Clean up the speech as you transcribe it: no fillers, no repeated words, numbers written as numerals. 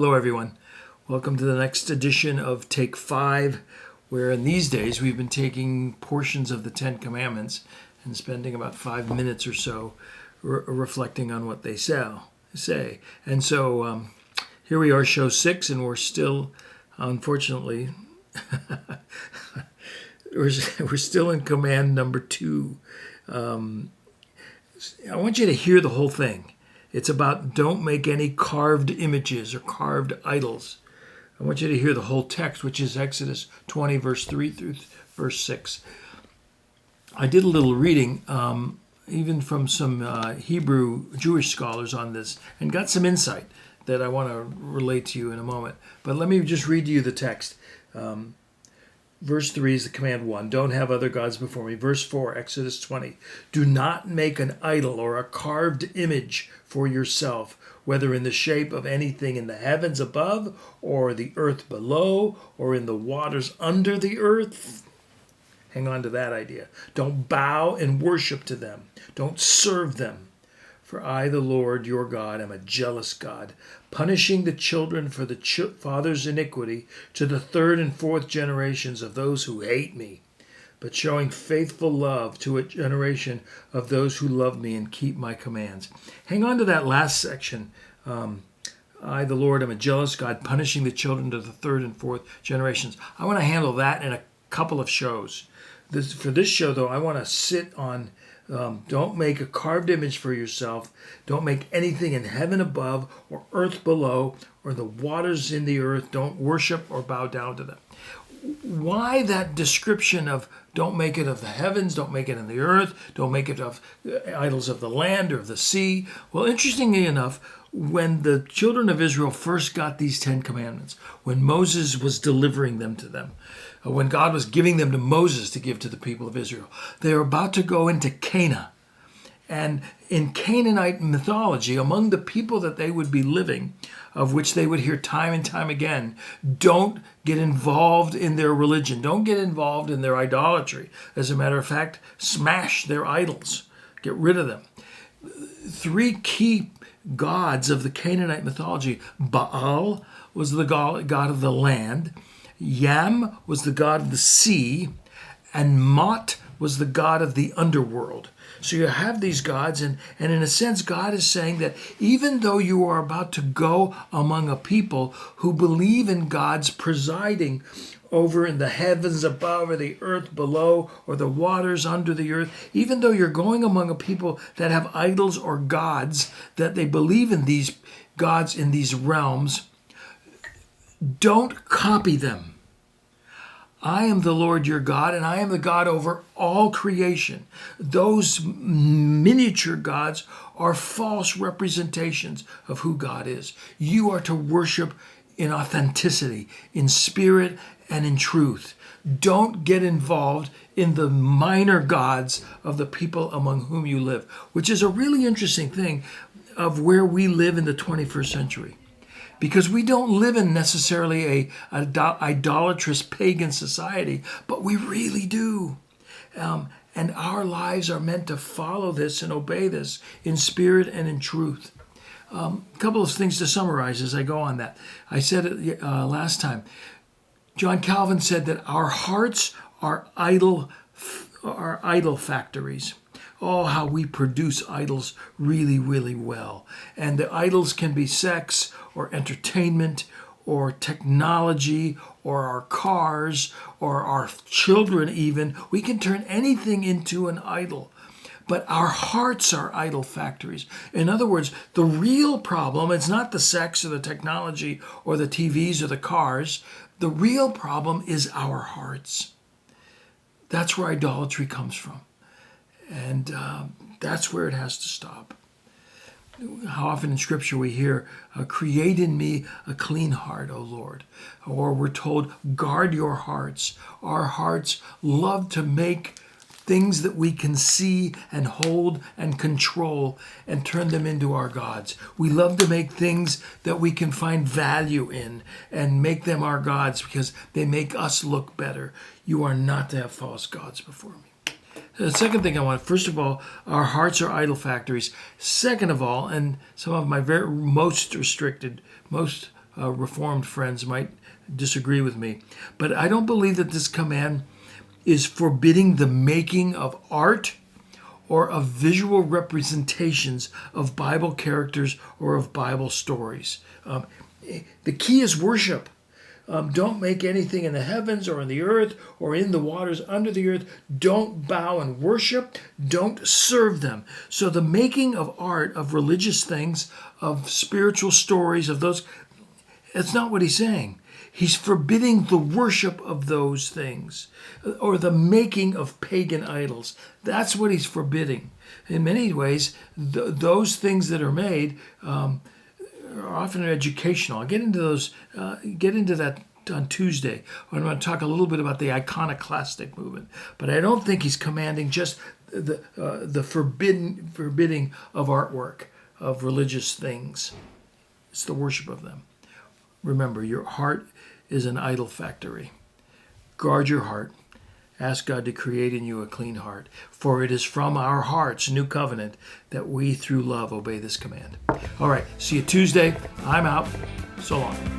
Hello, everyone. Welcome to the next edition of Take 5, where in these days we've been taking portions of the Ten Commandments and spending about 5 minutes or so reflecting on what they say. And so here we are, show 6, and we're still, unfortunately, we're still in command number 2. I want you to hear the whole thing. It's about don't make any carved images or carved idols. I want you to hear the whole text, which is Exodus 20, verse 3 through verse 6. I did a little reading, even from some Hebrew Jewish scholars on this, and got some insight that I want to relate to you in a moment. But let me just read to you the text. Verse 3 is the command 1. Don't have other gods before me. Verse 4, Exodus 20. Do not make an idol or a carved image for yourself, whether in the shape of anything in the heavens above, or the earth below, or in the waters under the earth. Hang on to that idea. Don't bow and worship to them. Don't serve them. For I, the Lord your God, am a jealous God, punishing the children for the father's iniquity to the third and fourth generations of those who hate me, but showing faithful love to a generation of those who love me and keep my commands. Hang on to that last section. I, the Lord, am a jealous God, punishing the children to the third and fourth generations. I want to handle that in a couple of shows. For this show, though, I want to sit on don't make a carved image for yourself. Don't make anything in heaven above or earth below or the waters in the earth. Don't worship or bow down to them. Why that description of don't make it of the heavens, don't make it in the earth, don't make it of idols of the land or of the sea? Well, interestingly enough, when the children of Israel first got these 10 commandments, when Moses was delivering them to them, when God was giving them to Moses to give to the people of Israel, they were about to go into Canaan. And in Canaanite mythology, among the people that they would be living, of which they would hear time and time again, don't get involved in their religion. Don't get involved in their idolatry. As a matter of fact, smash their idols. Get rid of them. 3 key gods of the Canaanite mythology. Baal was the god of the land. Yam was the god of the sea, and Mot was the god of the underworld. So you have these gods, and in a sense, God is saying that even though you are about to go among a people who believe in God's presiding over in the heavens above or the earth below or the waters under the earth, even though you're going among a people that have idols or gods, that they believe in these gods in these realms, don't copy them. I am the Lord your God, and I am the God over all creation. Those miniature gods are false representations of who God is. You are to worship in authenticity, in spirit, and in truth. Don't get involved in the minor gods of the people among whom you live, which is a really interesting thing of where we live in the 21st century. Because we don't live in necessarily a idolatrous pagan society, but we really do. And our lives are meant to follow this and obey this in spirit and in truth. A couple of things to summarize as I go on that. I said it last time. John Calvin said that our hearts are idol factories. Oh, how we produce idols really, really well. And the idols can be sex or entertainment or technology or our cars or our children even. We can turn anything into an idol. But our hearts are idol factories. In other words, the real problem, it's not the sex or the technology or the TVs or the cars. The real problem is our hearts. That's where idolatry comes from. And that's where it has to stop. How often in Scripture we hear, create in me a clean heart, O Lord. Or we're told, guard your hearts. Our hearts love to make things that we can see and hold and control and turn them into our gods. We love to make things that we can find value in and make them our gods because they make us look better. You are not to have false gods before me. The second thing I want, first of all, our hearts are idol factories. Second of all, and some of my most Reformed friends might disagree with me. But I don't believe that this command is forbidding the making of art or of visual representations of Bible characters or of Bible stories. The key is worship. Don't make anything in the heavens or in the earth or in the waters under the earth. Don't bow and worship. Don't serve them. So the making of art, of religious things, of spiritual stories, of those, that's not what he's saying. He's forbidding the worship of those things or the making of pagan idols. That's what he's forbidding. In many ways, those things that are made are often educational. I'll get into those. Get into that on Tuesday. I'm going to talk a little bit about the iconoclastic movement, but I don't think he's commanding just the forbidding of artwork, of religious things. It's the worship of them. Remember, your heart is an idol factory. Guard your heart. Ask God to create in you a clean heart. For it is from our hearts, new covenant, that we through love obey this command. All right, see you Tuesday. I'm out. So long.